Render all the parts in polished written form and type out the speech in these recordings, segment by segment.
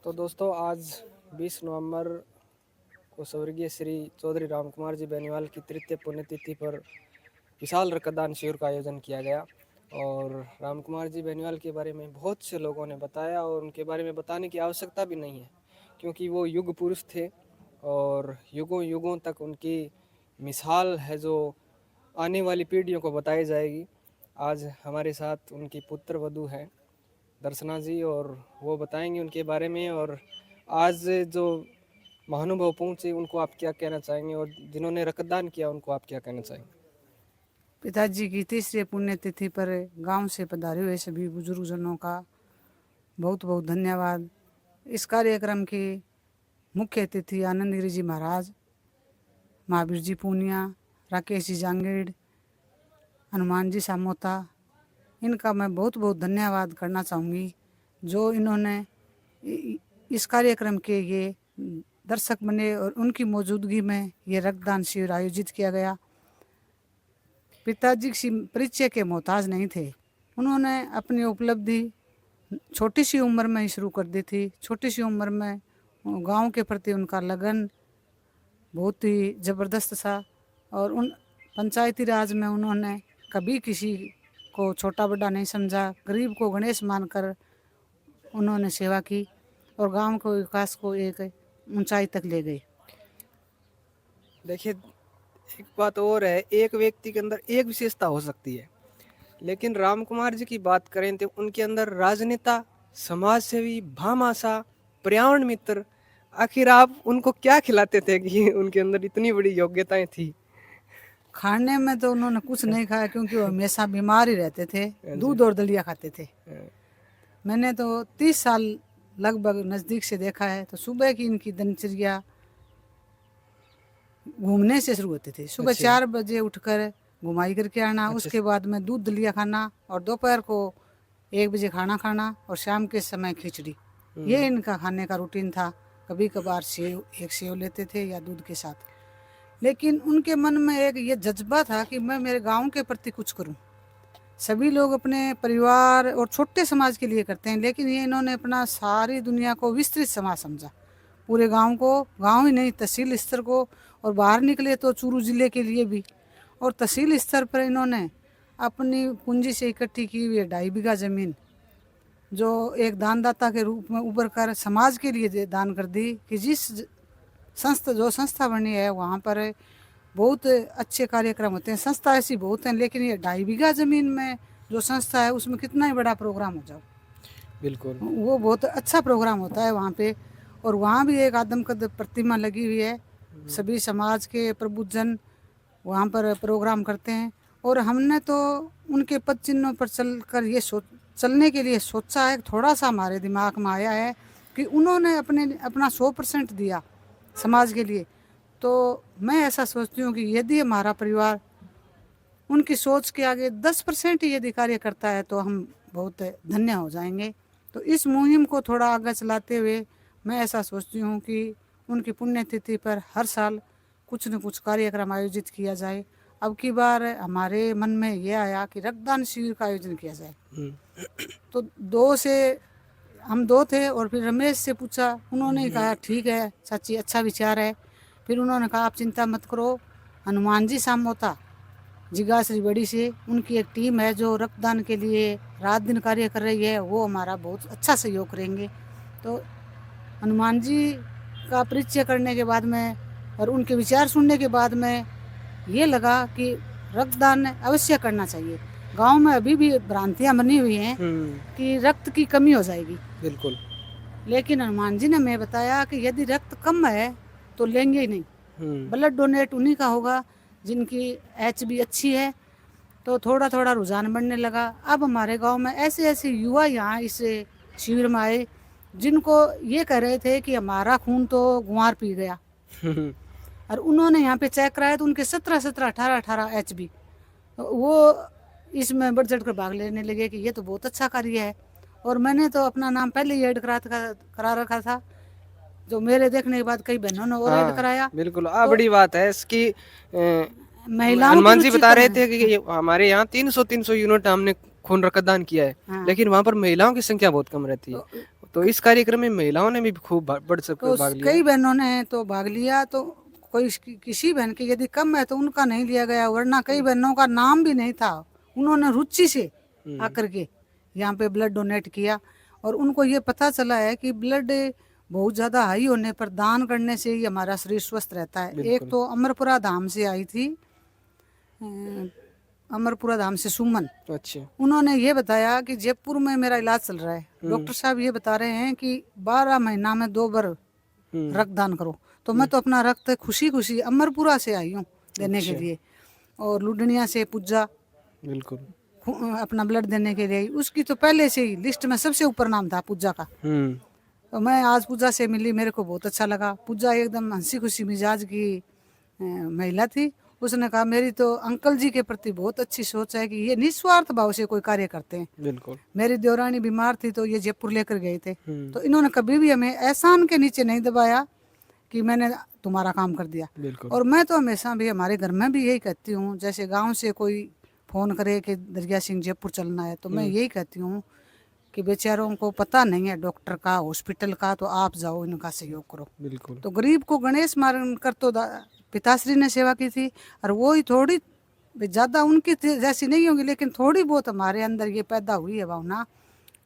तो दोस्तों आज 20 नवंबर को स्वर्गीय श्री चौधरी राम कुमार जी बेनीवाल की तृतीय पुण्यतिथि पर विशाल रक्तदान शिविर का आयोजन किया गया। और राम कुमार जी बेनीवाल के बारे में बहुत से लोगों ने बताया और उनके बारे में बताने की आवश्यकता भी नहीं है, क्योंकि वो युग पुरुष थे और युगों युगों तक उनकी मिसाल है जो आने वाली पीढ़ियों को बताई जाएगी। आज हमारे साथ उनकी पुत्र वधू हैं दर्शना जी, और वो बताएंगे उनके बारे में। और आज जो महानुभाव पहुंचे उनको आप क्या कहना चाहेंगे, और जिन्होंने रक्तदान किया उनको आप क्या कहना चाहेंगे? पिताजी की तीसरी पुण्यतिथि पर गांव से पधारे हुए सभी बुजुर्गजनों का बहुत बहुत धन्यवाद। इस कार्यक्रम के मुख्य अतिथि आनंदगिरी जी महाराज, महावीर जी पूनिया, राकेश जी जांगीड़, हनुमान जी सामोता, इनका मैं बहुत बहुत धन्यवाद करना चाहूँगी जो इन्होंने इस कार्यक्रम के ये दर्शक बने और उनकी मौजूदगी में ये रक्तदान शिविर आयोजित किया गया। पिताजी किसी परिचय के मोहताज नहीं थे। उन्होंने अपनी उपलब्धि छोटी सी उम्र में ही शुरू कर दी थी। छोटी सी उम्र में गांव के प्रति उनका लगन बहुत ही ज़बरदस्त था और उन पंचायती राज में उन्होंने कभी किसी को छोटा बड़ा नहीं समझा। गरीब को गणेश मानकर उन्होंने सेवा की और गांव के विकास को एक ऊंचाई तक ले गए। देखिए, एक बात और है, एक व्यक्ति के अंदर एक विशेषता हो सकती है, लेकिन राम कुमार जी की बात करें तो उनके अंदर राजनेता, समाज सेवी, भामाशा, पर्यावरण मित्र, आखिर आप उनको क्या खिलाते थे कि उनके अंदर इतनी बड़ी योग्यताएं थी? खाने में तो उन्होंने कुछ नहीं खाया क्योंकि वो हमेशा बीमार ही रहते थे। दूध और दलिया खाते थे। मैंने तो 30 साल लगभग नज़दीक से देखा है। तो सुबह की इनकी दिनचर्या घूमने से शुरू होती थी। सुबह 4 बजे उठकर घुमाई करके आना, उसके बाद में दूध दलिया खाना और दोपहर को 1 बजे खाना खाना और शाम के समय खिचड़ी। ये इनका खाने का रूटीन था। कभी कभार एक सेव लेते थे या दूध के साथ। लेकिन उनके मन में एक ये जज्बा था कि मैं मेरे गांव के प्रति कुछ करूं। सभी लोग अपने परिवार और छोटे समाज के लिए करते हैं, लेकिन ये इन्होंने अपना सारी दुनिया को विस्तृत समाज समझा। पूरे गांव को, गांव ही नहीं तहसील स्तर को, और बाहर निकले तो चूरू जिले के लिए भी। और तहसील स्तर पर इन्होंने अपनी पूंजी से इकट्ठी की हुई 2.5 बीघा ज़मीन जो एक दानदाता के रूप में उभर कर समाज के लिए दान कर दी कि जिस संस्था बनी है वहाँ पर बहुत अच्छे कार्यक्रम होते हैं। संस्था ऐसी बहुत हैं, लेकिन ये 2.5 बीघा ज़मीन में जो संस्था है उसमें कितना ही बड़ा प्रोग्राम हो जाओ, बिल्कुल वो बहुत अच्छा प्रोग्राम होता है वहाँ पे। और वहाँ भी एक आदमकद प्रतिमा लगी हुई है। सभी समाज के प्रबुद्धजन वहाँ पर प्रोग्राम करते हैं। और हमने तो उनके पद चिन्हों पर चलकर चलने के लिए सोचा है। थोड़ा सा हमारे दिमाग में आया है कि उन्होंने अपना 100% दिया समाज के लिए। तो मैं ऐसा सोचती हूँ कि यदि हमारा परिवार उनकी सोच के आगे 10% ही यदि कार्य करता है तो हम बहुत धन्य हो जाएंगे। तो इस मुहिम को थोड़ा आगे चलाते हुए मैं ऐसा सोचती हूँ कि उनकी पुण्यतिथि पर हर साल कुछ न कुछ कार्यक्रम आयोजित किया जाए। अब की बार हमारे मन में यह आया कि रक्तदान शिविर का आयोजन किया जाए। तो हम दो थे और फिर रमेश से पूछा। उन्होंने कहा ठीक है चाची, अच्छा विचार है। फिर उन्होंने कहा आप चिंता मत करो, हनुमान जी सामोता जिगाश्री बड़ी से उनकी एक टीम है जो रक्तदान के लिए रात दिन कार्य कर रही है, वो हमारा बहुत अच्छा सहयोग करेंगे। तो हनुमान जी का परिचय करने के बाद में और उनके विचार सुनने के बाद में ये लगा कि रक्तदान अवश्य करना चाहिए। गांव में अभी भी भ्रांतियां बनी हुई हैं कि रक्त की कमी हो जाएगी। बिल्कुल। लेकिन हनुमान जी ने हमें बताया कि यदि रक्त कम है तो लेंगे ही नहीं। ब्लड डोनेट उन्हीं का होगा जिनकी HB अच्छी है। तो थोड़ा थोड़ा रुझान बढ़ने लगा। अब हमारे गांव में ऐसे ऐसे युवा यहाँ इस शिविर में आए जिनको ये कह रहे थे कि हमारा खून तो गुआर पी गया। और उन्होंने यहाँ पे चेक कराया तो उनके 17 18 HB। वो इसमें बढ़ चढ़ कर भाग लेने लगे कि ये तो बहुत अच्छा कार्य है। और मैंने तो अपना नाम पहले ही ऐड करा रखा था, जो मेरे देखने के बाद कई बहनों ने और ऐड कराया। बिल्कुल, बड़ी बात है इसकी। महिलाओं हनुमान जी बता रहे थे कि हमारे यहाँ 300 यूनिट हमने खून रक्तदान किया है। लेकिन वहाँ पर महिलाओं की संख्या बहुत कम रहती है। तो इस कार्यक्रम में महिलाओं ने भी खूब बढ़ चढ़ तो कर भाग लिया। कई बहनों ने तो भाग लिया, तो कोई किसी बहन की यदि कम है तो उनका नहीं लिया गया, वरना कई बहनों का नाम भी नहीं था, उन्होंने रुचि से आकर के यहाँ पे ब्लड डोनेट किया। और उनको ये पता चला है कि ब्लड बहुत ज़्यादा हाई होने पर दान करने से ही हमारा शरीर स्वस्थ रहता है। एक तो अमरपुरा धाम से आई थी, अमरपुरा धाम से सुमन, अच्छा। उन्होंने ये बताया कि जयपुर में मेरा इलाज चल रहा है, डॉक्टर साहब ये बता रहे हैं कि 12 महीना में 2 बार रक्तदान करो। तो मैं तो अपना रक्त खुशी खुशी अमरपुरा से आई हूँ देने के लिए, और लुडनिया से पूजा बिल्कुल अपना ब्लड देने के लिए। उसकी तो पहले से ही लिस्ट में सबसे ऊपर नाम था पूजा का। तो मैं आज पूजा से मिली, मेरे को बहुत अच्छा लगा। पूजा एकदम हंसी खुशी मिजाज की महिला थी। उसने कहा मेरी तो अंकल जी के प्रति बहुत अच्छी सोच है कि ये निस्वार्थ भाव से कोई कार्य करते हैं। बिल्कुल। मेरी देवरानी बीमार थी तो ये जयपुर लेकर गए थे, तो इन्होंने कभी भी हमें एहसान के नीचे नहीं दबाया कि मैंने तुम्हारा काम कर दिया। और मैं तो हमेशा भी हमारे घर में भी यही कहती हूँ, जैसे गांव से कोई फोन करे कि दरिया सिंह जयपुर चलना है, तो मैं यही कहती हूँ कि बेचारों को पता नहीं है डॉक्टर का, हॉस्पिटल का, तो आप जाओ, इनका सहयोग करो। बिल्कुल। तो गरीब को गणेश मारन कर तो पिताश्री ने सेवा की थी, और वो ही थोड़ी ज़्यादा उनकी जैसी नहीं होगी, लेकिन थोड़ी बहुत हमारे अंदर ये पैदा हुई है भावना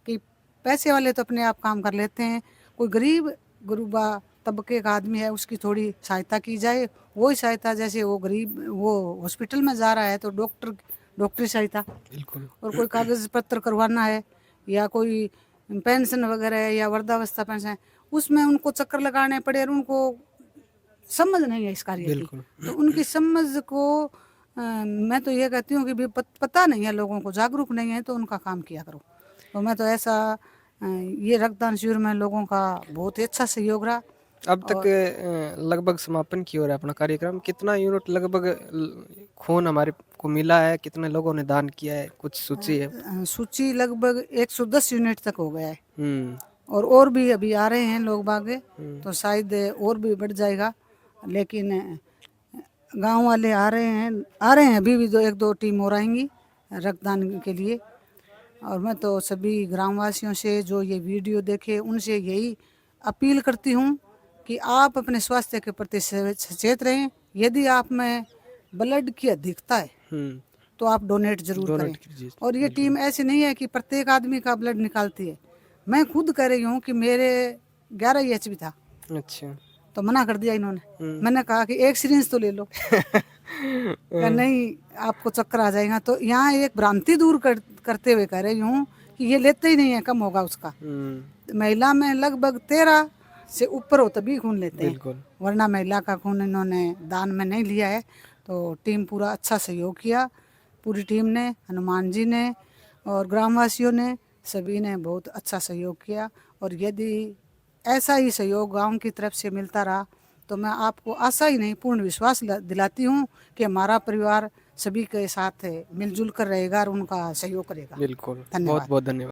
कि पैसे वाले तो अपने आप काम कर लेते हैं, कोई गरीब गुरुबा तबके का आदमी है उसकी थोड़ी सहायता की जाए। वही सहायता जैसे वो गरीब वो हॉस्पिटल में जा रहा है तो डॉक्टरी सहायता, बिल्कुल। और कोई कागज पत्र करवाना है या कोई पेंशन वगैरह है या वृद्धावस्था पेंशन, उसमें उनको चक्कर लगाने पड़े और उनको समझ नहीं है इस कार्य की। तो उनकी समझ को मैं तो ये कहती हूँ कि भी पता नहीं है लोगों को, जागरूक नहीं है, तो उनका काम किया करो। तो मैं तो ऐसा ये रक्तदान शिविर में लोगों का बहुत ही अच्छा सहयोग रहा। अब तक लगभग समापन की ओर है अपना कार्यक्रम। कितना यूनिट लगभग खून हमारे को मिला है, कितने लोगों ने दान किया है, कुछ सूची है? सूची लगभग 110 यूनिट तक हो गया है, और भी अभी आ रहे हैं लोग बागे, तो शायद और भी बढ़ जाएगा। लेकिन गांव वाले आ रहे हैं अभी भी, 1-2 टीम और आएंगी रक्तदान के लिए। और मैं तो सभी ग्रामवासियों से जो ये वीडियो देखे उनसे यही अपील करती हूँ कि आप अपने स्वास्थ्य के प्रति सचेत रहें। यदि आप में ब्लड की अधिकता है तो आप डोनेट जरूर करें। और ये टीम ऐसी नहीं है कि प्रत्येक आदमी का ब्लड निकालती है। मैं खुद कह रही हूँ कि मेरे 11 EHB था। अच्छा। तो मना कर दिया इन्होंने। मैंने कहा कि एक सिरिंज तो ले लो। नहीं, आपको चक्कर आ जाएगा। तो यहाँ एक भ्रांति दूर करते हुए कह रही हूँ कि ये लेते ही नहीं है, कम होगा उसका। महिला में लगभग 13 से ऊपर हो तभी खून लेते हैं, वरना महिला का खून इन्होंने दान में नहीं लिया है। तो टीम पूरा अच्छा सहयोग किया, पूरी टीम ने, हनुमान जी ने और ग्रामवासियों ने, सभी ने बहुत अच्छा सहयोग किया। और यदि ऐसा ही सहयोग गांव की तरफ से मिलता रहा तो मैं आपको आशा ही नहीं पूर्ण विश्वास दिलाती हूँ कि हमारा परिवार सभी के साथ मिलजुल कर रहेगा और उनका सहयोग करेगा। बिल्कुल। धन्यवाद। बहुत बहुत धन्यवाद।